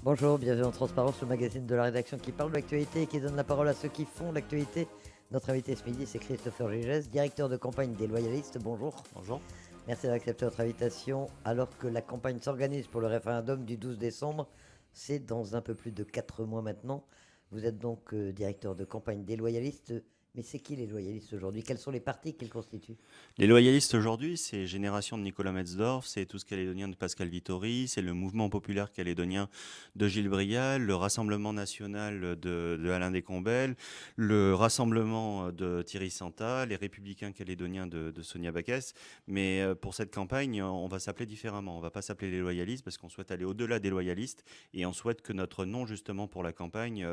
Bonjour, bienvenue en Transparence, le magazine de la rédaction qui parle de l'actualité et qui donne la parole à ceux qui font l'actualité. Notre invité ce midi, c'est Christopher Gégès, directeur de campagne des Loyalistes. Bonjour. Bonjour. Merci d'avoir accepté notre invitation. Alors que la campagne s'organise pour le référendum du 12 décembre, c'est dans un peu plus de 4 mois maintenant. Vous êtes donc directeur de campagne des Loyalistes. Mais c'est qui les Loyalistes aujourd'hui? Quels sont les partis qu'ils constituent? Les loyalistes aujourd'hui, c'est Génération de Nicolas Metzdorf, c'est Tous Calédoniens de Pascal Vittori, c'est le Mouvement populaire calédonien de Gilles Brial, le Rassemblement national de Alain Descombelles, le Rassemblement de Thierry Santa, les Républicains calédoniens de Sonia Backès. Mais pour cette campagne, on va s'appeler différemment. On ne va pas s'appeler les loyalistes parce qu'on souhaite aller au-delà des loyalistes et on souhaite que notre nom justement pour la campagne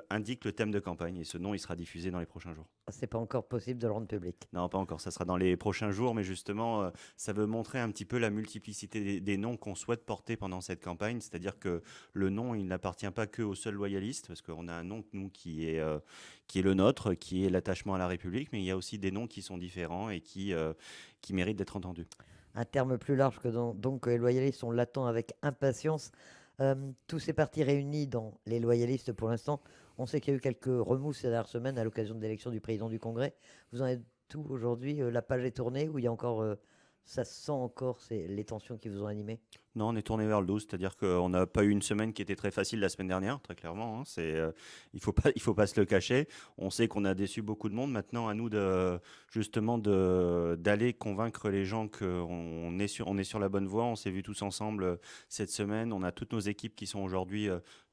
indique le thème de campagne. Et ce nom, il sera diffusé dans les prochains jours. C'est pas encore possible de le rendre public. Non, pas encore, ça sera dans les prochains jours, mais justement, ça veut montrer un petit peu la multiplicité des noms qu'on souhaite porter pendant cette campagne, c'est-à-dire que le nom, il n'appartient pas que aux seuls loyalistes, parce qu'on a un nom, nous, qui est le nôtre, qui est l'attachement à la République, mais il y a aussi des noms qui sont différents et qui méritent d'être entendus. Un terme plus large que donc les Loyalistes, on l'attend avec impatience. Tous ces partis réunis dans les Loyalistes pour l'instant, on sait qu'il y a eu quelques remous ces dernières semaines à l'occasion de l'élection du président du Congrès. Vous en êtes tout aujourd'hui? La page est tournée ou il y a encore, ça se sent encore les tensions qui vous ont animé? Non, on est tourné vers le 12, c'est-à-dire qu'on n'a pas eu une semaine qui était très facile la semaine dernière, très clairement. Il faut pas se le cacher. On sait qu'on a déçu beaucoup de monde. Maintenant, à nous d'aller convaincre les gens qu'on est on est sur la bonne voie. On s'est vus tous ensemble cette semaine. On a toutes nos équipes qui sont aujourd'hui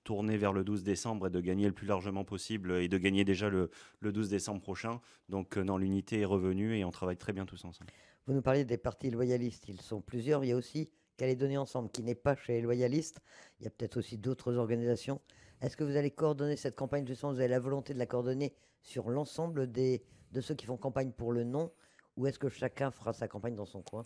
tournées vers le 12 décembre et de gagner le plus largement possible et de gagner déjà le 12 décembre prochain. Donc, non, l'unité est revenue et on travaille très bien tous ensemble. Vous nous parliez des partis loyalistes, ils sont plusieurs. Il y a aussi Calédonie Ensemble qui n'est pas chez les loyalistes. Il y a peut-être aussi d'autres organisations. Est-ce que vous allez coordonner cette campagne justement? Vous avez la volonté de la coordonner sur l'ensemble de ceux qui font campagne pour le non? Ou est-ce que chacun fera sa campagne dans son coin?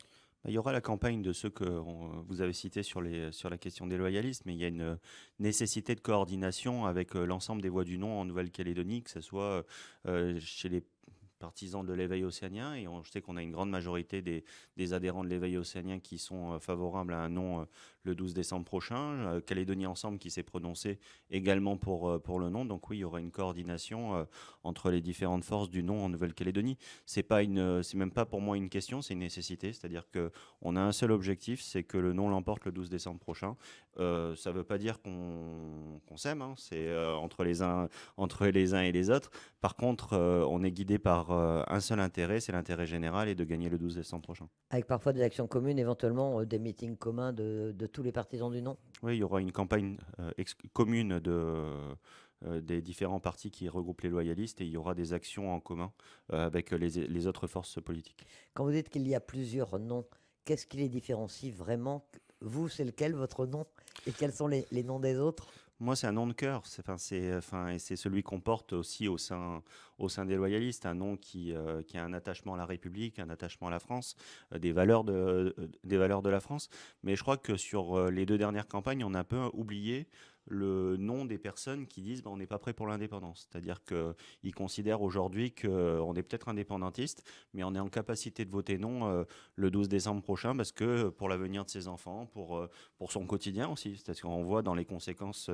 Il y aura la campagne de ceux que vous avez cités sur la question des loyalistes, mais il y a une nécessité de coordination avec l'ensemble des voix du non en Nouvelle-Calédonie, que ce soit chez les partisans de l'éveil océanien, et je sais qu'on a une grande majorité des adhérents de l'éveil océanien qui sont favorables à un non le 12 décembre prochain. Calédonie Ensemble qui s'est prononcé également pour le non. Donc oui, il y aura une coordination entre les différentes forces du non en Nouvelle-Calédonie. C'est même pas pour moi une question, c'est une nécessité. C'est-à-dire qu'on a un seul objectif, c'est que le non l'emporte le 12 décembre prochain. Ça ne veut pas dire qu'on s'aime, hein. C'est entre les uns et les autres. Par contre, on est guidé par un seul intérêt, c'est l'intérêt général et de gagner le 12 décembre prochain. Avec parfois des actions communes, éventuellement des meetings communs de tous les partisans du non? Oui, il y aura une campagne commune des différents partis qui regroupent les loyalistes et il y aura des actions en commun avec les autres forces politiques. Quand vous dites qu'il y a plusieurs noms, qu'est-ce qui les différencie vraiment? Vous, c'est lequel votre nom? Et quels sont les noms des autres? Moi, c'est un nom de cœur. Et c'est celui qu'on porte aussi au sein des loyalistes, un nom qui a un attachement à la République, un attachement à la France, des valeurs de la France. Mais je crois que sur les deux dernières campagnes, on a un peu oublié le nom des personnes qui disent on n'est pas prêt pour l'indépendance. C'est-à-dire qu'ils considèrent aujourd'hui qu'on est peut-être indépendantiste, mais on est en capacité de voter non le 12 décembre prochain parce que pour l'avenir de ses enfants, pour son quotidien aussi. C'est-à-dire qu'on voit dans les conséquences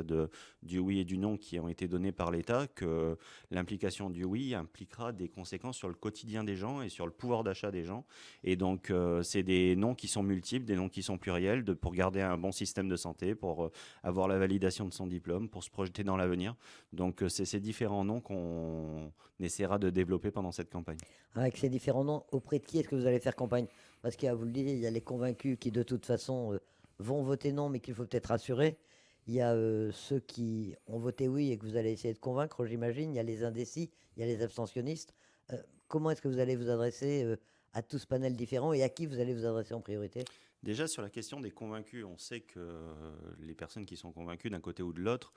du oui et du non qui ont été données par l'État que l'implication du oui impliquera des conséquences sur le quotidien des gens et sur le pouvoir d'achat des gens. Et donc, c'est des noms qui sont multiples, des noms qui sont pluriels, pour garder un bon système de santé, pour avoir la validation de son diplôme, pour se projeter dans l'avenir. Donc, c'est ces différents noms qu'on essaiera de développer pendant cette campagne. Avec ces différents noms, auprès de qui est-ce que vous allez faire campagne? Parce qu'il y a, vous le dites, il y a les convaincus qui de toute façon vont voter non, mais qu'il faut peut-être rassurer. Il y a ceux qui ont voté oui et que vous allez essayer de convaincre, j'imagine. Il y a les indécis, il y a les abstentionnistes. Comment est-ce que vous allez vous adresser à tout ce panel différent et à qui vous allez vous adresser en priorité? Déjà, sur la question des convaincus, on sait que les personnes qui sont convaincues d'un côté ou de l'autre,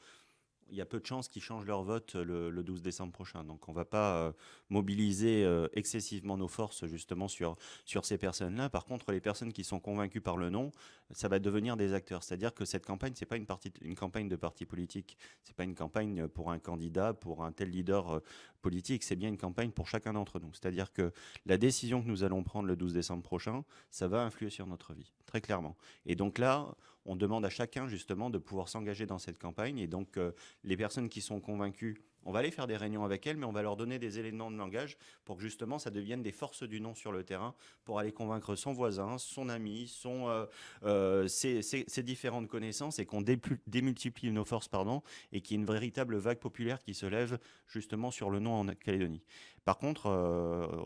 il y a peu de chances qu'ils changent leur vote le 12 décembre prochain. Donc on ne va pas mobiliser excessivement nos forces justement sur ces personnes-là. Par contre, les personnes qui sont convaincues par le non, ça va devenir des acteurs. C'est-à-dire que cette campagne, ce n'est pas une campagne de parti politique. Ce n'est pas une campagne pour un candidat, pour un tel leader politique, c'est bien une campagne pour chacun d'entre nous. C'est-à-dire que la décision que nous allons prendre le 12 décembre prochain, ça va influer sur notre vie, très clairement. Et donc là, on demande à chacun justement de pouvoir s'engager dans cette campagne. Et donc les personnes qui sont convaincues, on va aller faire des réunions avec elles, mais on va leur donner des éléments de langage pour que justement ça devienne des forces du non sur le terrain, pour aller convaincre son voisin, son ami, ses différentes connaissances, et qu'on démultiplie nos forces, pardon, et qu'il y ait une véritable vague populaire qui se lève justement sur le non en Calédonie. Par contre,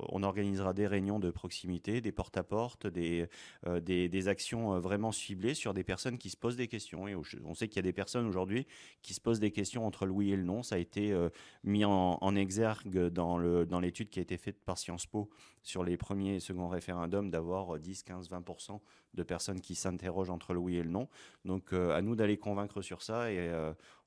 on organisera des réunions de proximité, des porte-à-porte, des actions vraiment ciblées sur des personnes qui se posent des questions. Et on sait qu'il y a des personnes aujourd'hui qui se posent des questions entre le oui et le non. Ça a été mis en exergue dans l'étude qui a été faite par Sciences Po sur les premiers et seconds référendums, d'avoir 10, 15, 20% de personnes qui s'interrogent entre le oui et le non. Donc à nous d'aller convaincre sur ça, et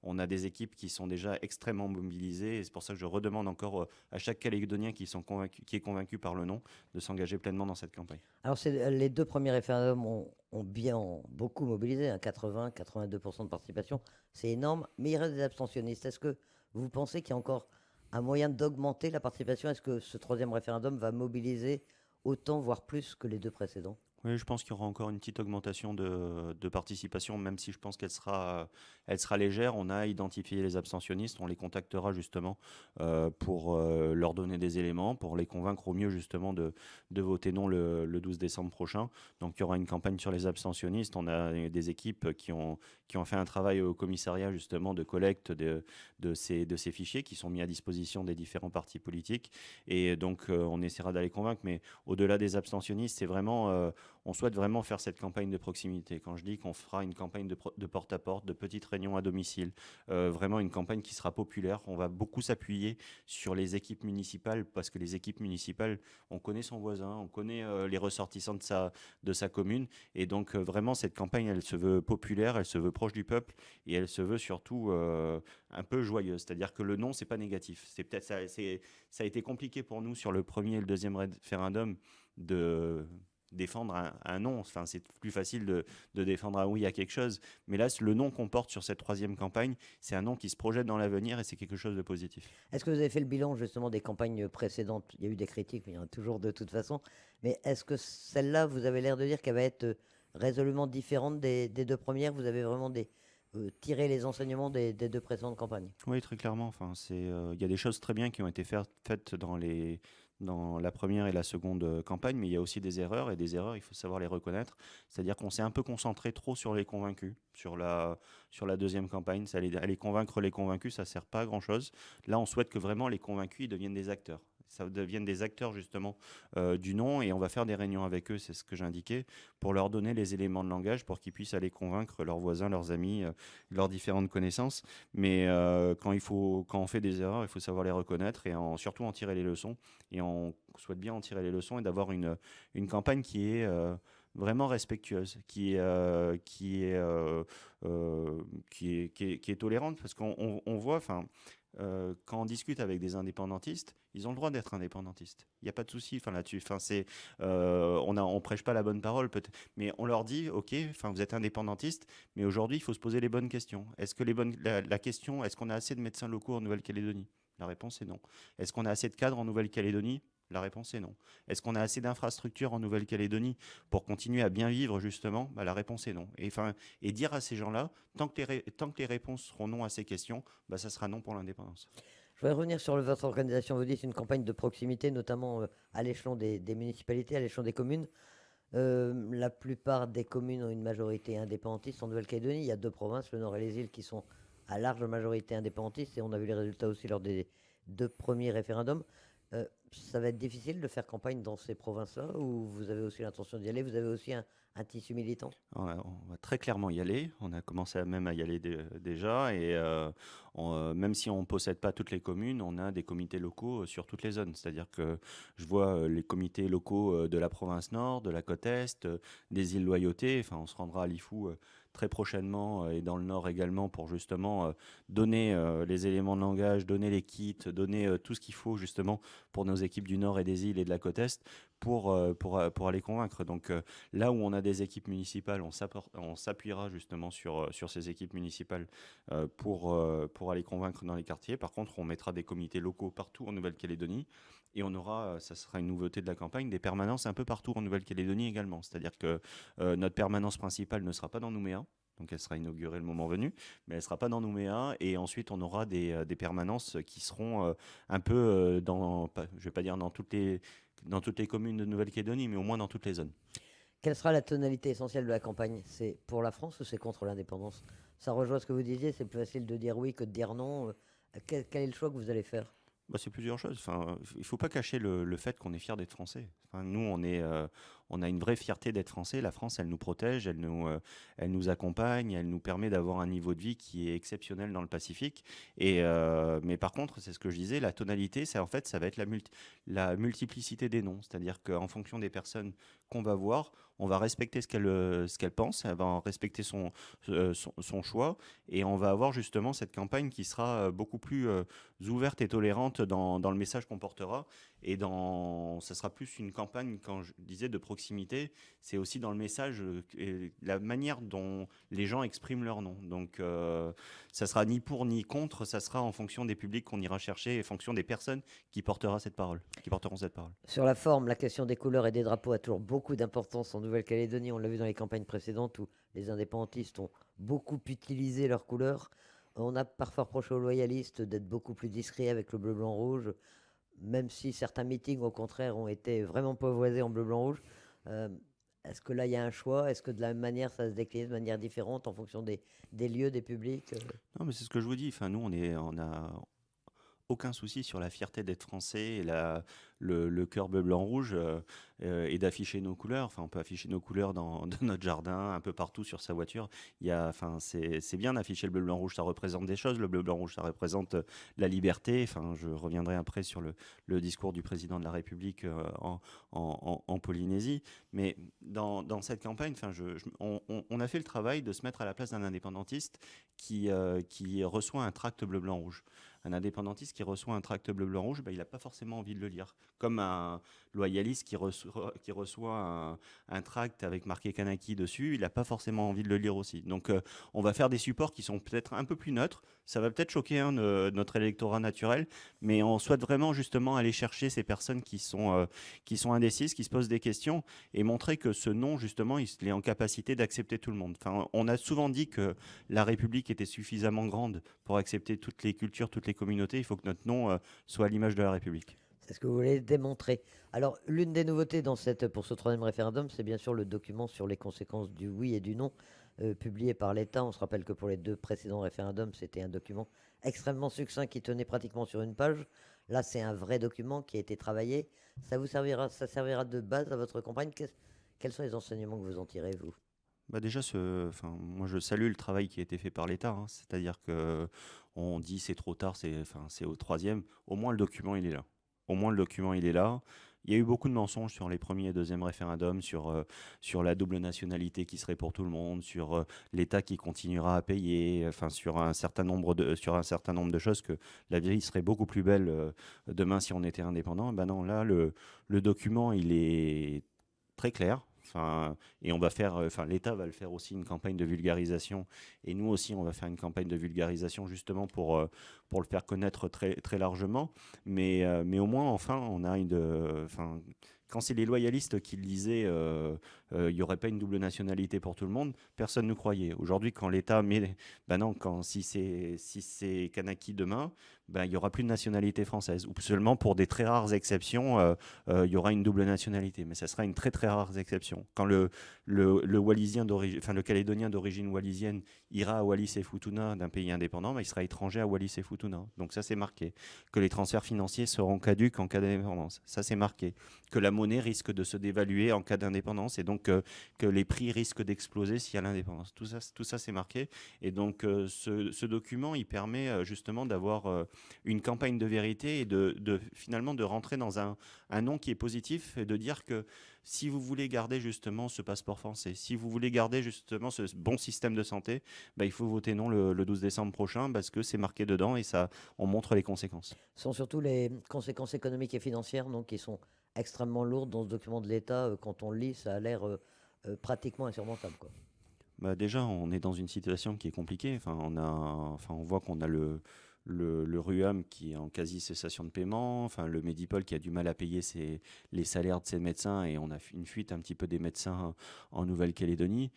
on a des équipes qui sont déjà extrêmement mobilisées, et c'est pour ça que je redemande encore à chaque Calédonien qui est convaincu par le non de s'engager pleinement dans cette campagne. Alors, les deux premiers référendums ont beaucoup mobilisé, hein, 80-82% de participation, c'est énorme, mais il reste des abstentionnistes. Est-ce que vous pensez qu'il y a encore un moyen d'augmenter la participation? Est-ce que ce troisième référendum va mobiliser autant, voire plus que les deux précédents? Oui, je pense qu'il y aura encore une petite augmentation de participation, même si je pense elle sera légère. On a identifié les abstentionnistes, on les contactera justement pour leur donner des éléments, pour les convaincre au mieux justement de voter non le 12 décembre prochain. Donc il y aura une campagne sur les abstentionnistes. On a des équipes qui ont fait un travail au commissariat justement de collecte de ces fichiers qui sont mis à disposition des différents partis politiques. Et donc on essaiera d'aller convaincre, mais au-delà des abstentionnistes, c'est vraiment... on souhaite vraiment faire cette campagne de proximité. Quand je dis qu'on fera une campagne de porte-à-porte, de petites réunions à domicile, vraiment une campagne qui sera populaire, on va beaucoup s'appuyer sur les équipes municipales, parce que les équipes municipales, on connaît son voisin, on connaît les ressortissants de sa commune, et donc vraiment cette campagne, elle se veut populaire, elle se veut proche du peuple, et elle se veut surtout un peu joyeuse. C'est-à-dire que le non, c'est pas négatif. C'est peut-être ça a été compliqué pour nous sur le premier et le deuxième référendum de défendre un non. Enfin, c'est plus facile de défendre un oui à quelque chose. Mais là, le non qu'on porte sur cette troisième campagne, c'est un non qui se projette dans l'avenir, et c'est quelque chose de positif. Est-ce que vous avez fait le bilan justement des campagnes précédentes? Il y a eu des critiques, mais il y en a toujours de toute façon. Mais est-ce que celle-là, vous avez l'air de dire qu'elle va être résolument différente des deux premières? Vous avez vraiment tiré les enseignements des deux précédentes campagnes? Oui, très clairement. Enfin, il y a des choses très bien qui ont été faites dans la première et la seconde campagne, mais il y a aussi des erreurs, et des erreurs, il faut savoir les reconnaître. C'est-à-dire qu'on s'est un peu concentré trop sur les convaincus, sur la deuxième campagne. Aller convaincre les convaincus, ça ne sert pas à grand-chose. Là, on souhaite que vraiment les convaincus ils deviennent des acteurs. Ça devienne des acteurs justement du non, et on va faire des réunions avec eux, c'est ce que j'ai indiqué, pour leur donner les éléments de langage pour qu'ils puissent aller convaincre leurs voisins, leurs amis, leurs différentes connaissances. Mais quand on fait des erreurs, il faut savoir les reconnaître, et surtout en tirer les leçons. Et on souhaite bien en tirer les leçons, et d'avoir une campagne qui est vraiment respectueuse, qui est tolérante, parce qu'on voit, enfin, quand on discute avec des indépendantistes, ils ont le droit d'être indépendantistes. Il n'y a pas de souci, enfin, là-dessus. Enfin, on prêche pas la bonne parole, peut-être, mais on leur dit, ok, enfin, vous êtes indépendantiste, mais aujourd'hui, il faut se poser les bonnes questions. Est-ce que la question, est-ce qu'on a assez de médecins locaux en Nouvelle-Calédonie? La réponse est non. Est-ce qu'on a assez de cadres en Nouvelle-Calédonie? La réponse est non. Est-ce qu'on a assez d'infrastructures en Nouvelle-Calédonie pour continuer à bien vivre, justement? La réponse est non. Et dire à ces gens-là, tant que les réponses seront non à ces questions, ça sera non pour l'indépendance. Je voudrais revenir sur votre organisation. Vous dites une campagne de proximité, notamment à l'échelon des municipalités, à l'échelon des communes. La plupart des communes ont une majorité indépendantiste en Nouvelle-Calédonie. Il y a deux provinces, le Nord et les îles, qui sont à large majorité indépendantistes, et on a vu les résultats aussi lors des deux premiers référendums. Ça va être difficile de faire campagne dans ces provinces-là, ou vous avez aussi l'intention d'y aller? Vous avez aussi un tissu militant? On va très clairement y aller. On a commencé même à y aller déjà. Et même si on ne possède pas toutes les communes, on a des comités locaux sur toutes les zones. C'est-à-dire que je vois les comités locaux de la province Nord, de la côte Est, des îles Loyauté. Enfin, on se rendra à Lifou très prochainement, et dans le Nord également, pour justement donner les éléments de langage, donner les kits, donner tout ce qu'il faut justement pour nos équipes du Nord et des îles et de la côte Est, pour aller convaincre. Donc là où on a des équipes municipales, on s'appuiera justement sur ces équipes municipales pour aller convaincre dans les quartiers. Par contre, on mettra des comités locaux partout en Nouvelle-Calédonie et on aura, ça sera une nouveauté de la campagne, des permanences un peu partout en Nouvelle-Calédonie également. C'est-à-dire que notre permanence principale ne sera pas dans Nouméa. Donc elle sera inaugurée le moment venu, mais elle ne sera pas dans Nouméa. Et ensuite, on aura des permanences qui seront un peu je ne vais pas dire dans toutes les communes de Nouvelle-Calédonie, mais au moins dans toutes les zones. Quelle sera la tonalité essentielle de la campagne? C'est pour la France ou c'est contre l'indépendance? Ça rejoint ce que vous disiez, c'est plus facile de dire oui que de dire non. Quel est le choix que vous allez faire? Bah, c'est plusieurs choses. Enfin, il ne faut pas cacher le fait qu'on est fier d'être français. Enfin, nous, on a une vraie fierté d'être français. La France, elle nous protège, elle nous accompagne, elle nous permet d'avoir un niveau de vie qui est exceptionnel dans le Pacifique. Mais par contre, c'est ce que je disais, la tonalité, en fait, ça va être la multiplicité des noms. C'est-à-dire qu'en fonction des personnes qu'on va voir, on va respecter ce qu'elle pense, elle va respecter son choix, et on va avoir justement cette campagne qui sera beaucoup plus ouverte et tolérante dans le message qu'on portera. Ça sera plus une campagne, quand je disais de proximité, c'est aussi dans le message et la manière dont les gens expriment leur nom. Donc, ça sera ni pour ni contre, ça sera en fonction des publics qu'on ira chercher et en fonction des personnes qui porteront cette parole. Sur la forme, la question des couleurs et des drapeaux a toujours beaucoup d'importance en Nouvelle-Calédonie. On l'a vu dans les campagnes précédentes où les indépendantistes ont beaucoup utilisé leurs couleurs. On a parfois reproché aux loyalistes d'être beaucoup plus discrets avec le bleu, blanc, rouge, même si certains meetings, au contraire, ont été vraiment pavoisés en bleu, blanc, rouge. Euh, Est-ce que là, il y a un choix? Est-ce que de la même manière, ça se décline de manière différente en fonction des lieux, des publics? Non, mais c'est ce que je vous dis. Enfin, nous, on a aucun souci sur la fierté d'être français et le cœur bleu, blanc, rouge et d'afficher nos couleurs. Enfin, on peut afficher nos couleurs dans notre jardin, un peu partout sur sa voiture. Enfin, c'est bien d'afficher le bleu, blanc, rouge. Ça représente des choses. Le bleu, blanc, rouge, ça représente la liberté. Enfin, je reviendrai après sur le discours du président de la République en Polynésie. Mais dans cette campagne, enfin, on a fait le travail de se mettre à la place d'un indépendantiste qui reçoit un tract bleu, blanc, rouge. Un indépendantiste qui reçoit un tract bleu, blanc, rouge, il n'a pas forcément envie de le lire. Comme un loyaliste qui reçoit un tract avec marqué Kanaki dessus, il n'a pas forcément envie de le lire aussi. Donc on va faire des supports qui sont peut-être un peu plus neutres. Ça va peut-être choquer notre électorat naturel, mais on souhaite vraiment justement aller chercher ces personnes qui sont indécises, qui se posent des questions, et montrer que ce nom, justement, il est en capacité d'accepter tout le monde. Enfin, on a souvent dit que la République était suffisamment grande pour accepter toutes les cultures, toutes les communautés. Il faut que notre nom soit à l'image de la République. C'est ce que vous voulez démontrer. Alors, l'une des nouveautés pour ce troisième référendum, c'est bien sûr le document sur les conséquences du oui et du non, publié par l'État. On se rappelle que pour les deux précédents référendums, c'était un document extrêmement succinct qui tenait pratiquement sur une page. Là, c'est un vrai document qui a été travaillé. Ça servira de base à votre campagne. Quels sont les enseignements que vous en tirez, vous? Bah déjà, moi je salue le travail qui a été fait par l'État, hein. C'est-à-dire que on dit c'est trop tard, c'est au troisième. Au moins le document il est là. Au moins le document il est là. Il y a eu beaucoup de mensonges sur les premiers et deuxièmes référendums, sur la double nationalité qui serait pour tout le monde, sur l'État qui continuera à payer, enfin sur un certain nombre de choses, que la vie serait beaucoup plus belle demain si on était indépendant. Ben non, là le document il est très clair. Enfin, et l'État va le faire aussi, une campagne de vulgarisation, et nous aussi on va faire une campagne de vulgarisation justement pour le faire connaître très, très largement, mais au moins enfin on a quand c'est les loyalistes qui le disaient, il n'y aurait pas une double nationalité pour tout le monde, personne ne croyait. Aujourd'hui, quand l'État met, ben non, si c'est Kanaki demain, ben, il n'y aura plus de nationalité française, ou seulement pour des très rares exceptions, il y aura une double nationalité, mais ça sera une très très rare exception. Quand le Calédonien d'origine wallisienne ira à Wallis et Futuna d'un pays indépendant, ben, il sera étranger à Wallis et Futuna. Donc ça c'est marqué. Que les transferts financiers seront caducs en cas d'indépendance, ça c'est marqué. Que la monnaie risque de se dévaluer en cas d'indépendance, et donc que les prix risquent d'exploser s'il y a l'indépendance. Tout ça c'est marqué. Et donc ce document il permet justement d'avoir une campagne de vérité et finalement de rentrer dans un nom qui est positif, et de dire que si vous voulez garder justement ce passeport français, si vous voulez garder justement ce bon système de santé, bah, il faut voter non le 12 décembre prochain, parce que c'est marqué dedans et ça, on montre les conséquences. Ce sont surtout les conséquences économiques et financières donc, qui sont extrêmement lourde dans ce document de l'État. Quand on le lit, ça a l'air pratiquement insurmontable, quoi. Bah, déjà, on est dans une situation qui est compliquée. On voit qu'on a le RUAM qui est en quasi cessation de paiement, enfin, le Medipol qui a du mal à payer les salaires de ses médecins, et on a une fuite un petit peu des médecins en Nouvelle-Calédonie.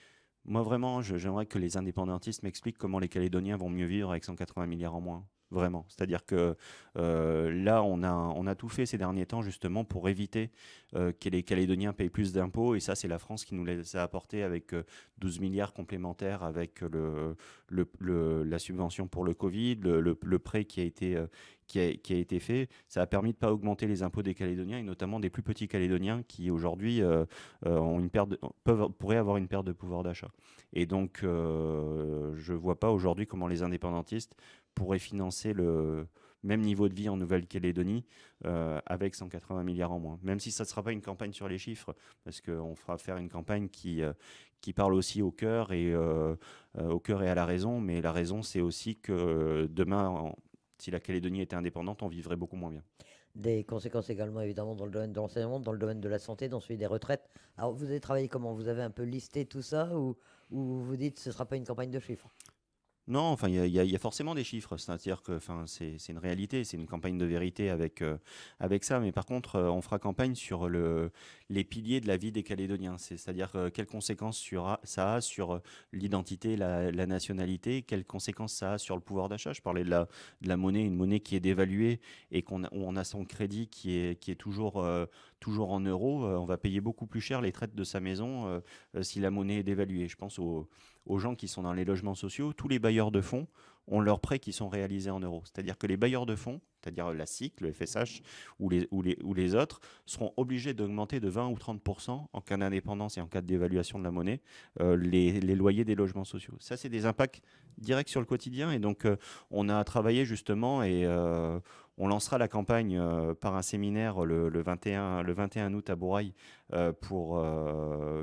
Moi, vraiment, j'aimerais que les indépendantistes m'expliquent comment les Calédoniens vont mieux vivre avec 180 milliards en moins. Vraiment. C'est-à-dire que là, on a tout fait ces derniers temps justement pour éviter que les Calédoniens payent plus d'impôts. Et ça, c'est la France qui nous les a apportés avec 12 milliards complémentaires, avec la subvention pour le Covid, le prêt qui a été fait. Ça a permis de ne pas augmenter les impôts des Calédoniens, et notamment des plus petits Calédoniens qui aujourd'hui pourraient avoir une perte de pouvoir d'achat. Et donc, je ne vois pas aujourd'hui comment les indépendantistes pourraient financer le même niveau de vie en Nouvelle-Calédonie avec 180 milliards en moins. Même si ça ne sera pas une campagne sur les chiffres, parce qu'on fera faire une campagne qui parle aussi au cœur et à la raison. Mais la raison, c'est aussi que demain, si la Calédonie était indépendante, on vivrait beaucoup moins bien. Des conséquences également, évidemment, dans le domaine de l'enseignement, dans le domaine de la santé, dans celui des retraites. Alors, vous avez travaillé comment? Vous avez un peu listé tout ça ou vous vous dites que ce ne sera pas une campagne de chiffres? Non, enfin, il y a forcément des chiffres. C'est-à-dire que, enfin, c'est une réalité, c'est une campagne de vérité avec ça. Mais par contre, on fera campagne sur les piliers de la vie des Calédoniens. C'est-à-dire quelles conséquences ça a sur l'identité, la nationalité, quelles conséquences ça a sur le pouvoir d'achat. Je parlais de la monnaie, une monnaie qui est dévaluée et où on a son crédit qui est toujours en euros. On va payer beaucoup plus cher les traites de sa maison si la monnaie est dévaluée. Je pense aux gens qui sont dans les logements sociaux. Tous les bailleurs de fonds ont leurs prêts qui sont réalisés en euros. C'est-à-dire que les bailleurs de fonds, c'est-à-dire la SIC, le FSH ou les autres, seront obligés d'augmenter de 20 ou 30% en cas d'indépendance et en cas de dévaluation de la monnaie, les loyers des logements sociaux. Ça, c'est des impacts directs sur le quotidien. Et donc, on a travaillé justement, et on lancera la campagne par un séminaire le 21 août à Bourail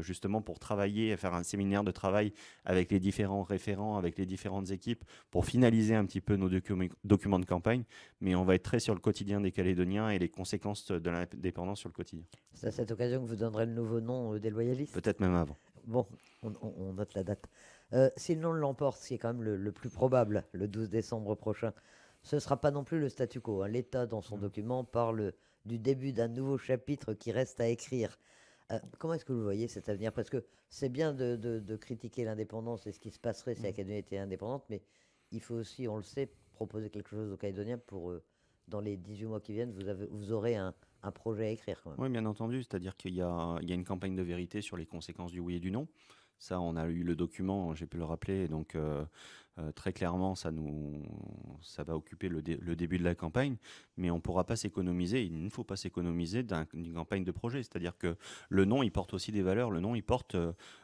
justement pour travailler, faire un séminaire de travail avec les différents référents, avec les différentes équipes, pour finaliser un petit peu nos documents de campagne. Mais on va être très sur le quotidien des Calédoniens et les conséquences de l'indépendance sur le quotidien. C'est à cette occasion que vous donnerez le nouveau nom des loyalistes. Peut-être même avant. Bon, on note la date. Si le nom l'emporte, ce qui est quand même le plus probable, le 12 décembre prochain, ce ne sera pas non plus le statu quo, hein. L'État, dans son document, parle du début d'un nouveau chapitre qui reste à écrire. Comment est-ce que vous voyez cet avenir? Parce que c'est bien de critiquer l'indépendance et ce qui se passerait si la Calédonie était indépendante, mais il faut aussi, on le sait, proposer quelque chose aux Calédoniens pour, dans les 18 mois qui viennent, vous aurez un projet à écrire quand même. Oui, bien entendu. C'est-à-dire qu'il y a une campagne de vérité sur les conséquences du oui et du non. Ça, on a eu le document, j'ai pu le rappeler. Donc, très clairement, ça va occuper le début de la campagne. Mais on ne pourra pas s'économiser. Il ne faut pas s'économiser d'une campagne de projet. C'est-à-dire que le non, il porte aussi des valeurs. Le non, il porte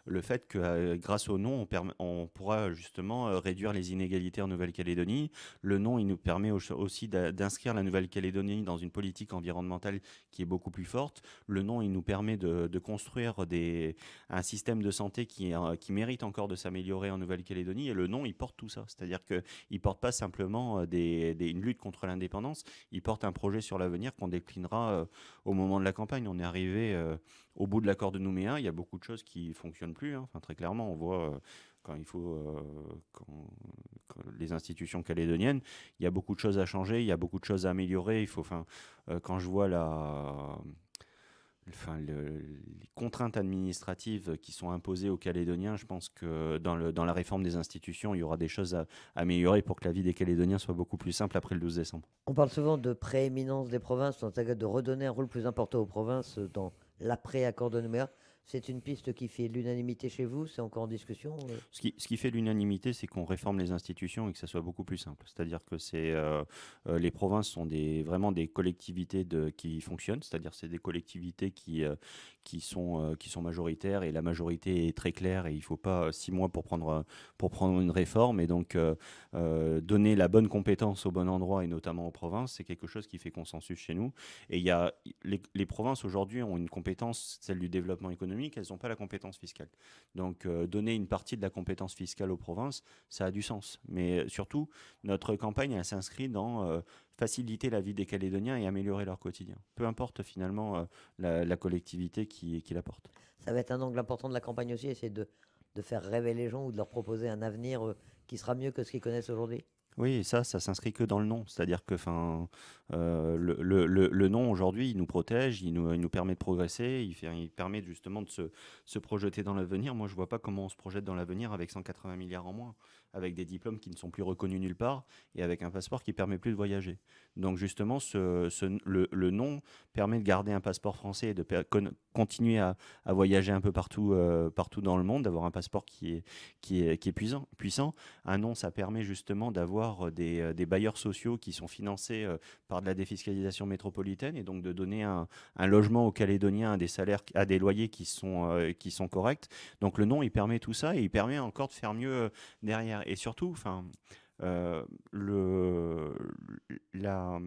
le fait que grâce au non, on pourra justement réduire les inégalités en Nouvelle-Calédonie. Le non, il nous permet aussi d'inscrire la Nouvelle-Calédonie dans une politique environnementale qui est beaucoup plus forte. Le non, il nous permet de construire un système de santé qui mérite encore de s'améliorer en Nouvelle-Calédonie. Et le non, il porte tout ça. C'est-à-dire qu'il ne porte pas simplement une lutte contre l'indépendance, il porte un projet sur l'avenir qu'on déclinera au moment de la campagne. On est arrivé au bout de l'accord de Nouméa. Il y a beaucoup de choses qui ne fonctionnent plus, hein. Enfin, très clairement, on voit quand il faut quand les institutions calédoniennes, il y a beaucoup de choses à changer, il y a beaucoup de choses à améliorer. Quand je vois les contraintes administratives qui sont imposées aux Calédoniens, je pense que dans la réforme des institutions, il y aura des choses à améliorer pour que la vie des Calédoniens soit beaucoup plus simple après le 12 décembre. On parle souvent de prééminence des provinces, de redonner un rôle plus important aux provinces dans l'après-accord de Nouméa. C'est une piste qui fait l'unanimité chez vous, c'est encore en discussion? Ce qui fait l'unanimité, c'est qu'on réforme les institutions et que ça soit beaucoup plus simple. C'est-à-dire que les provinces sont vraiment des collectivités qui fonctionnent, c'est-à-dire c'est des collectivités qui sont majoritaires, et la majorité est très claire, et il ne faut pas 6 mois pour prendre une réforme. Et donc donner la bonne compétence au bon endroit, et notamment aux provinces, c'est quelque chose qui fait consensus chez nous. Et les provinces aujourd'hui ont une compétence, celle du développement économique, économique, elles n'ont pas la compétence fiscale. Donc, donner une partie de la compétence fiscale aux provinces, ça a du sens. Mais surtout, notre campagne, elle s'inscrit dans faciliter la vie des Calédoniens et améliorer leur quotidien. Peu importe finalement la collectivité qui la porte. Ça va être un angle important de la campagne aussi, essayer de faire rêver les gens ou de leur proposer un avenir qui sera mieux que ce qu'ils connaissent aujourd'hui. Oui, et ça s'inscrit que dans le nom. C'est-à-dire que le nom, aujourd'hui, il nous protège, il nous permet de progresser, il permet justement de se projeter dans l'avenir. Moi, je ne vois pas comment on se projette dans l'avenir avec 180 milliards en moins, avec des diplômes qui ne sont plus reconnus nulle part et avec un passeport qui ne permet plus de voyager. Donc, justement, le nom permet de garder un passeport français et de continuer à voyager un peu partout, partout dans le monde, d'avoir un passeport qui est puissant. Un nom, ça permet justement d'avoir des bailleurs sociaux qui sont financés par de la défiscalisation métropolitaine et donc de donner un logement aux Calédoniens à des salaires, à des loyers qui sont corrects. Donc le nom, il permet tout ça et il permet encore de faire mieux derrière. Et surtout, euh, le, la,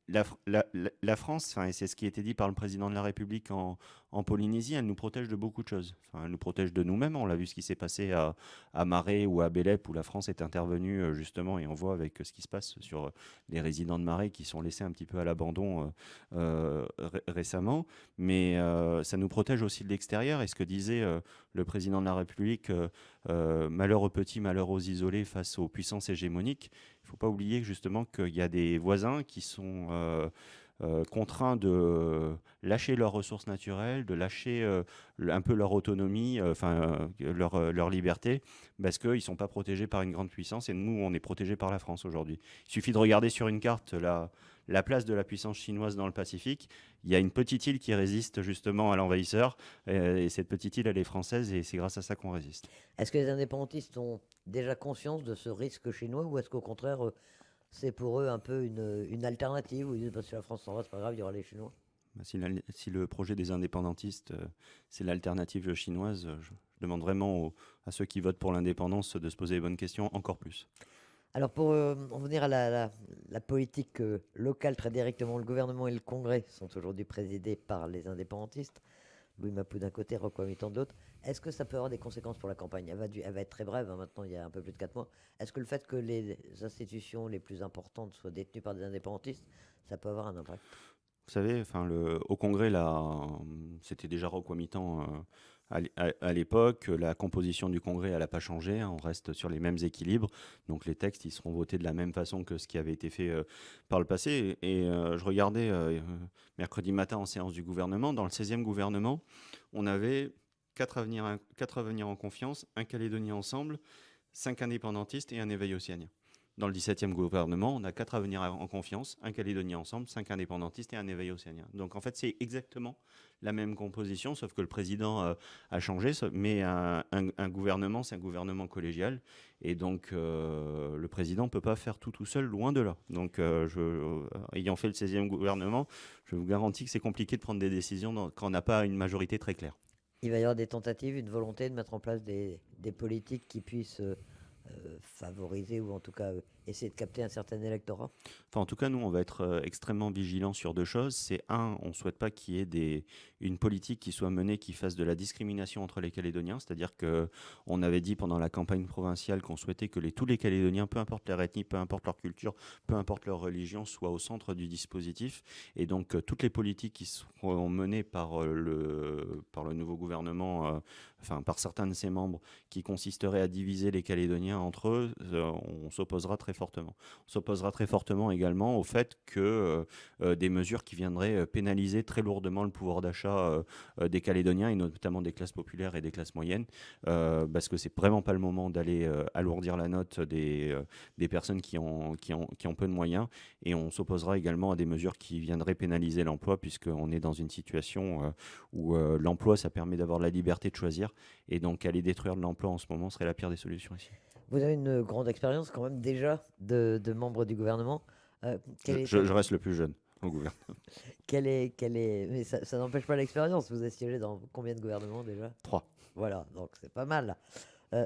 la France, et c'est ce qui a été dit par le président de la République en Polynésie, elle nous protège de beaucoup de choses. Enfin, elle nous protège de nous-mêmes. On l'a vu ce qui s'est passé à Marais ou à Bélep, où la France est intervenue justement, et on voit avec ce qui se passe sur les résidents de Marais qui sont laissés un petit peu à l'abandon récemment. Mais ça nous protège aussi de l'extérieur. Et ce que disait le président de la République, malheur aux petits, malheur aux isolés face aux puissances hégémoniques. Il ne faut pas oublier justement qu'il y a des voisins qui sont contraints de lâcher leurs ressources naturelles, de lâcher un peu leur autonomie, leur liberté, parce qu'ils ne sont pas protégés par une grande puissance. Et nous, on est protégés par la France aujourd'hui. Il suffit de regarder sur une carte la place de la puissance chinoise dans le Pacifique. Il y a une petite île qui résiste justement à l'envahisseur. Et cette petite île, elle est française et c'est grâce à ça qu'on résiste. Est-ce que les indépendantistes ont déjà conscience de ce risque chinois ou est-ce qu'au contraire, c'est pour eux un peu une alternative où ils disent, bah, si la France s'en va, c'est pas grave, il y aura les Chinois. Bah, si le projet des indépendantistes, c'est l'alternative chinoise, je demande vraiment à ceux qui votent pour l'indépendance de se poser les bonnes questions encore plus. Alors pour en venir à la politique locale, très directement, le gouvernement et le Congrès sont aujourd'hui présidés par les indépendantistes. Louis Mapou d'un côté, Rocco Mitan de l'autre. Est-ce que ça peut avoir des conséquences pour la campagne? Elle va être très brève, hein, maintenant il y a un peu plus de 4 mois. Est-ce que le fait que les institutions les plus importantes soient détenues par des indépendantistes, ça peut avoir un impact? Vous savez, au Congrès, là, c'était déjà recomitant à l'époque. La composition du Congrès, elle n'a pas changé, hein, on reste sur les mêmes équilibres. Donc les textes, ils seront votés de la même façon que ce qui avait été fait par le passé. Et je regardais mercredi matin en séance du gouvernement. Dans le 16e gouvernement, on avait 4 avenirs en confiance, un Calédonie ensemble, 5 indépendantistes et un éveil océanien. Dans le 17e gouvernement, on a 4 avenirs en confiance, un Calédonie ensemble, 5 indépendantistes et un éveil océanien. Donc en fait, c'est exactement la même composition, sauf que le président a changé. Mais un gouvernement, c'est un gouvernement collégial. Et donc le président ne peut pas faire tout seul, loin de là. Donc ayant fait le 16e gouvernement, je vous garantis que c'est compliqué de prendre des décisions quand on n'a pas une majorité très claire. Il va y avoir des tentatives, une volonté de mettre en place des politiques qui puissent favoriser ou en tout cas essayer de capter un certain électorat. Enfin, en tout cas, nous, on va être extrêmement vigilants sur deux choses. C'est un, on ne souhaite pas qu'il y ait une politique qui soit menée qui fasse de la discrimination entre les Calédoniens. C'est-à-dire qu'on avait dit pendant la campagne provinciale qu'on souhaitait que tous les Calédoniens, peu importe leur ethnie, peu importe leur culture, peu importe leur religion, soient au centre du dispositif. Et donc, toutes les politiques qui seront menées par le nouveau gouvernement, par certains de ses membres, qui consisteraient à diviser les Calédoniens entre eux, on s'opposera très fortement. On s'opposera très fortement également au fait que des mesures qui viendraient pénaliser très lourdement le pouvoir d'achat des Calédoniens et notamment des classes populaires et des classes moyennes, parce que c'est vraiment pas le moment d'aller alourdir la note des personnes qui ont peu de moyens, et on s'opposera également à des mesures qui viendraient pénaliser l'emploi, puisqu'on est dans une situation où l'emploi, ça permet d'avoir la liberté de choisir, et donc aller détruire de l'emploi en ce moment serait la pire des solutions ici. Vous avez une grande expérience quand même déjà de membres du gouvernement. Je reste le plus jeune au gouvernement. Mais ça n'empêche pas l'expérience. Vous avez siégé dans combien de gouvernements déjà? 3. Voilà, donc c'est pas mal.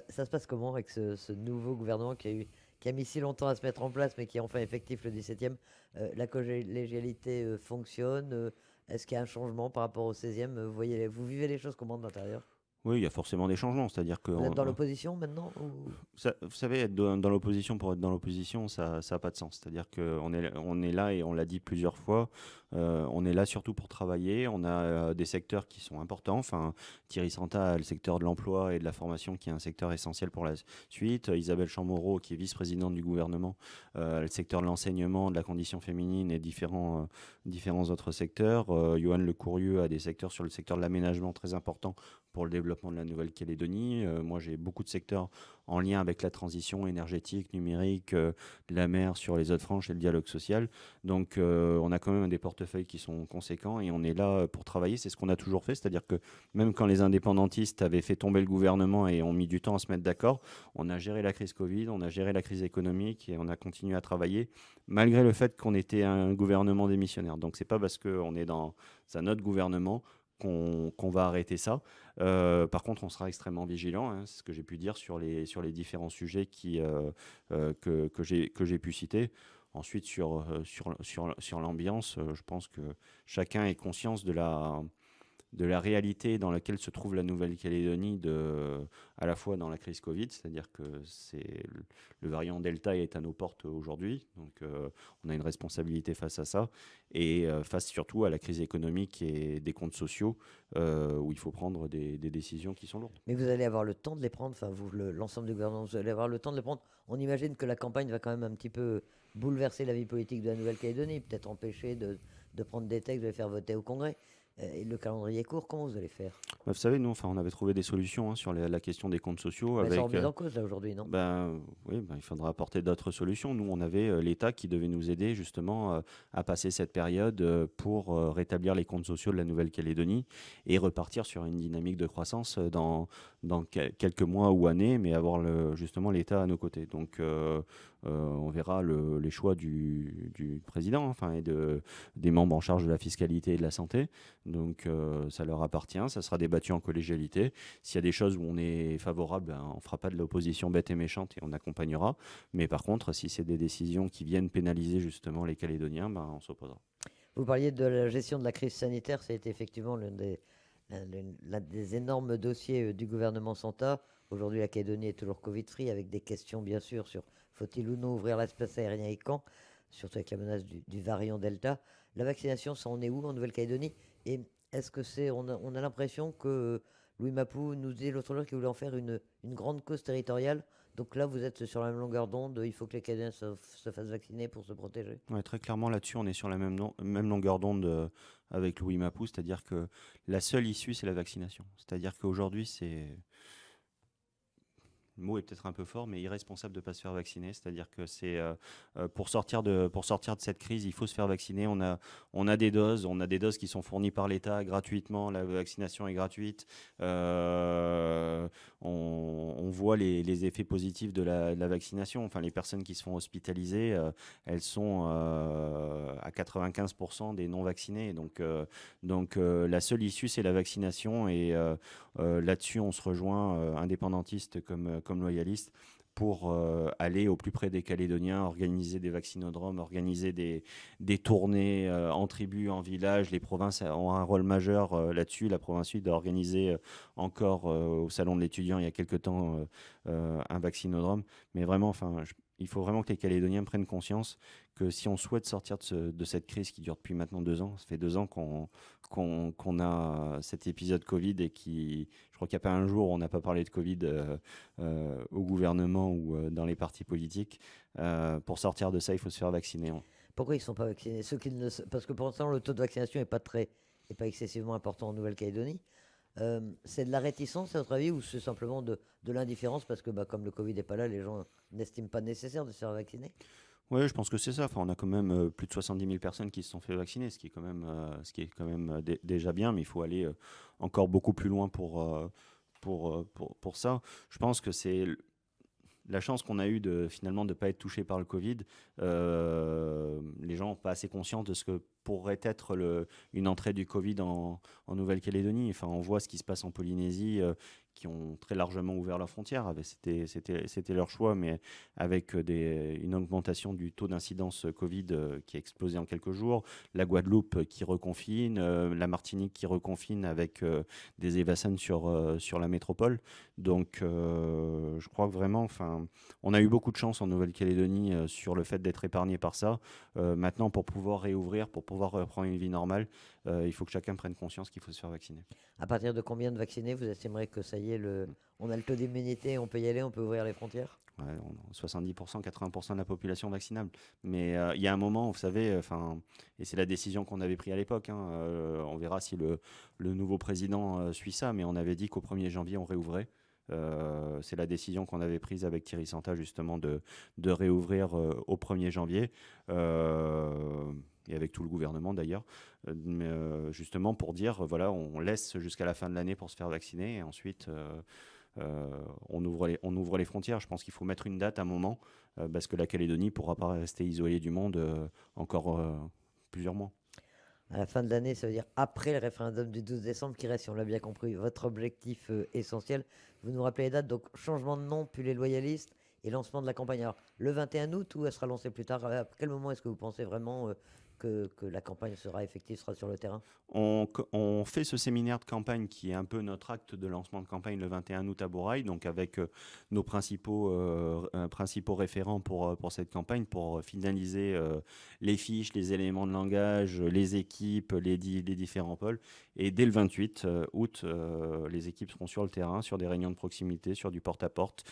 Ça se passe comment avec ce nouveau gouvernement qui a mis si longtemps à se mettre en place, mais qui est enfin effectif le 17e? La collégialité fonctionne. Est-ce qu'il y a un changement par rapport au 16e? Vous vivez les choses comment de l'intérieur? Oui, il y a forcément des changements, c'est-à-dire que Vous êtes dans l'opposition maintenant vous savez, être dans l'opposition pour être dans l'opposition, ça n'a pas de sens. C'est-à-dire on est là et on l'a dit plusieurs fois, on est là surtout pour travailler. On a des secteurs qui sont importants. Enfin, Thierry Santa a le secteur de l'emploi et de la formation qui est un secteur essentiel pour la suite. Isabelle Chamorro, qui est vice-présidente du gouvernement, le secteur de l'enseignement, de la condition féminine et différents autres secteurs. Johan Le Courrieux a des secteurs sur le secteur de l'aménagement très importants pour le développement de la Nouvelle-Calédonie. Moi, j'ai beaucoup de secteurs en lien avec la transition énergétique, numérique, de la mer sur les Hauts-de-France et le dialogue social. Donc, on a quand même des portefeuilles qui sont conséquents et on est là pour travailler. C'est ce qu'on a toujours fait, c'est-à-dire que même quand les indépendantistes avaient fait tomber le gouvernement et ont mis du temps à se mettre d'accord, on a géré la crise Covid, on a géré la crise économique et on a continué à travailler malgré le fait qu'on était un gouvernement démissionnaire. Donc, c'est pas parce qu'on est dans un autre gouvernement qu'on va arrêter ça. Par contre, on sera extrêmement vigilant, hein, c'est ce que j'ai pu dire sur les différents sujets que j'ai pu citer. Ensuite, sur l'ambiance, je pense que chacun ait conscience de la réalité dans laquelle se trouve la Nouvelle-Calédonie à la fois dans la crise Covid, c'est-à-dire que le variant Delta est à nos portes aujourd'hui, donc on a une responsabilité face à ça, et face surtout à la crise économique et des comptes sociaux, où il faut prendre des décisions qui sont lourdes. Mais vous allez avoir le temps de les prendre, enfin l'ensemble du gouvernement, vous allez avoir le temps de les prendre. On imagine que la campagne va quand même un petit peu bouleverser la vie politique de la Nouvelle-Calédonie, peut-être empêcher de prendre des textes, de les faire voter au Congrès. Et le calendrier est court, comment vous allez faire? Bah, vous savez, nous, enfin, on avait trouvé des solutions, hein, sur la question des comptes sociaux Elles sont avec. remises en cause là aujourd'hui, non? Ben, oui, ben, il faudra apporter d'autres solutions. Nous, on avait l'État qui devait nous aider justement à passer cette période pour rétablir les comptes sociaux de la Nouvelle-Calédonie et repartir sur une dynamique de croissance dans quelques mois ou années, mais avoir justement l'État à nos côtés. Donc, on verra les choix du président, enfin, et des membres en charge de la fiscalité et de la santé. Donc, ça leur appartient. Ça sera débattu en collégialité. S'il y a des choses où on est favorable, ben, on ne fera pas de l'opposition bête et méchante et on accompagnera. Mais par contre, si c'est des décisions qui viennent pénaliser justement les Calédoniens, ben, on s'opposera. Vous parliez de la gestion de la crise sanitaire, c'est effectivement l'un des énormes dossiers du gouvernement Santa. Aujourd'hui, la Calédonie est toujours Covid-free, avec des questions bien sûr sur faut-il ou non ouvrir l'espace aérien et quand, surtout avec la menace du variant Delta. La vaccination, ça en est où en Nouvelle-Calédonie? Et est-ce que on a l'impression que Louis Mapou nous disait l'autre jour qu'il voulait en faire une grande cause territoriale. Donc là, vous êtes sur la même longueur d'onde, il faut que les Calédoniens se fassent vacciner pour se protéger. Ouais, très clairement, là-dessus, on est sur la même longueur d'onde avec Louis Mapou, c'est-à-dire que la seule issue, c'est la vaccination. C'est-à-dire qu'aujourd'hui, le mot est peut-être un peu fort, mais irresponsable de ne pas se faire vacciner. C'est-à-dire que pour sortir de cette crise, il faut se faire vacciner. On a des doses qui sont fournies par l'État gratuitement. La vaccination est gratuite. On voit les effets positifs de la vaccination. Enfin, les personnes qui se font hospitaliser, elles sont à 95% des non-vaccinés. Donc, la seule issue, c'est la vaccination. Et là-dessus, on se rejoint, indépendantistes comme loyalistes, pour aller au plus près des Calédoniens, organiser des vaccinodromes, organiser des tournées en tribus, en villages. Les provinces ont un rôle majeur là-dessus. La province sud a organisé encore au Salon de l'étudiant il y a quelque temps un vaccinodrome. Mais vraiment, enfin, il faut vraiment que les Calédoniens prennent conscience que si on souhaite sortir de cette crise qui dure depuis maintenant 2 ans, ça fait 2 ans qu'on a cet épisode Covid et je crois qu'il n'y a pas un jour où on n'a pas parlé de Covid au gouvernement ou dans les partis politiques. Pour sortir de ça, il faut se faire vacciner. Pourquoi ils ne sont pas vaccinés? Parce que pour l'instant, le taux de vaccination n'est pas excessivement important en Nouvelle-Calédonie. C'est de la réticence, à votre avis, ou c'est simplement de l'indifférence parce que comme le Covid n'est pas là, les gens n'estiment pas nécessaire de se faire vacciner? Oui, je pense que c'est ça. Enfin, on a quand même plus de 70 000 personnes qui se sont fait vacciner, ce qui est quand même déjà bien, mais il faut aller encore beaucoup plus loin pour ça. Je pense que c'est la chance qu'on a eue finalement de ne pas être touché par le Covid. Les gens n'ont pas assez conscience de ce que pourrait être une entrée du Covid en Nouvelle-Calédonie. Enfin, on voit ce qui se passe en Polynésie, qui ont très largement ouvert leurs frontières. C'était leur choix, mais avec une augmentation du taux d'incidence Covid qui a explosé en quelques jours, la Guadeloupe qui reconfine, la Martinique qui reconfine avec des évacuations sur la métropole. Donc, je crois que vraiment, on a eu beaucoup de chance en Nouvelle-Calédonie sur le fait d'être épargné par ça. Maintenant, pour pouvoir réouvrir, pour pouvoir reprendre une vie normale, il faut que chacun prenne conscience qu'il faut se faire vacciner. À partir de combien de vaccinés vous estimerez que ça y est, on a le taux d'immunité, on peut y aller, on peut ouvrir les frontières? Ouais, on a 70%, 80% de la population vaccinable. Mais il y a un moment, vous savez, et c'est la décision qu'on avait prise à l'époque, hein, on verra si le nouveau président suit ça, mais on avait dit qu'au 1er janvier, on réouvrait. C'est la décision qu'on avait prise avec Thierry Santa, justement, de réouvrir au 1er janvier. Et avec tout le gouvernement d'ailleurs, justement pour dire, voilà, on laisse jusqu'à la fin de l'année pour se faire vacciner, et ensuite on ouvre les frontières. Je pense qu'il faut mettre une date, un moment, parce que la Calédonie ne pourra pas rester isolée du monde encore plusieurs mois. À la fin de l'année, ça veut dire après le référendum du 12 décembre qui reste, si on l'a bien compris, votre objectif essentiel. Vous nous rappelez les dates, donc changement de nom, puis les loyalistes et lancement de la campagne. Alors, le 21 août ou elle sera lancée plus tard? À quel moment est-ce que vous pensez vraiment que la campagne sera effective, sera sur le terrain? On fait ce séminaire de campagne qui est un peu notre acte de lancement de campagne le 21 août à Borail, donc avec nos principaux référents pour cette campagne, pour finaliser les fiches, les éléments de langage, les équipes, les différents pôles. Et dès le 28 août, les équipes seront sur le terrain, sur des réunions de proximité, sur du porte-à-porte,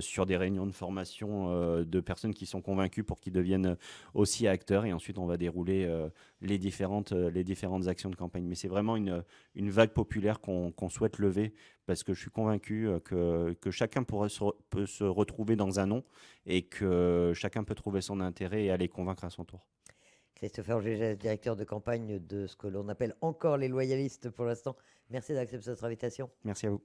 sur des réunions de formation de personnes qui sont convaincues pour qu'ils deviennent aussi acteurs. Et ensuite, on va dérouler les différentes actions de campagne. Mais c'est vraiment une vague populaire qu'on souhaite lever, parce que je suis convaincu que chacun peut se retrouver dans un nom, et que chacun peut trouver son intérêt et aller convaincre à son tour. Christopher Gégès, directeur de campagne de ce que l'on appelle encore les loyalistes pour l'instant. Merci d'accepter notre invitation. Merci à vous.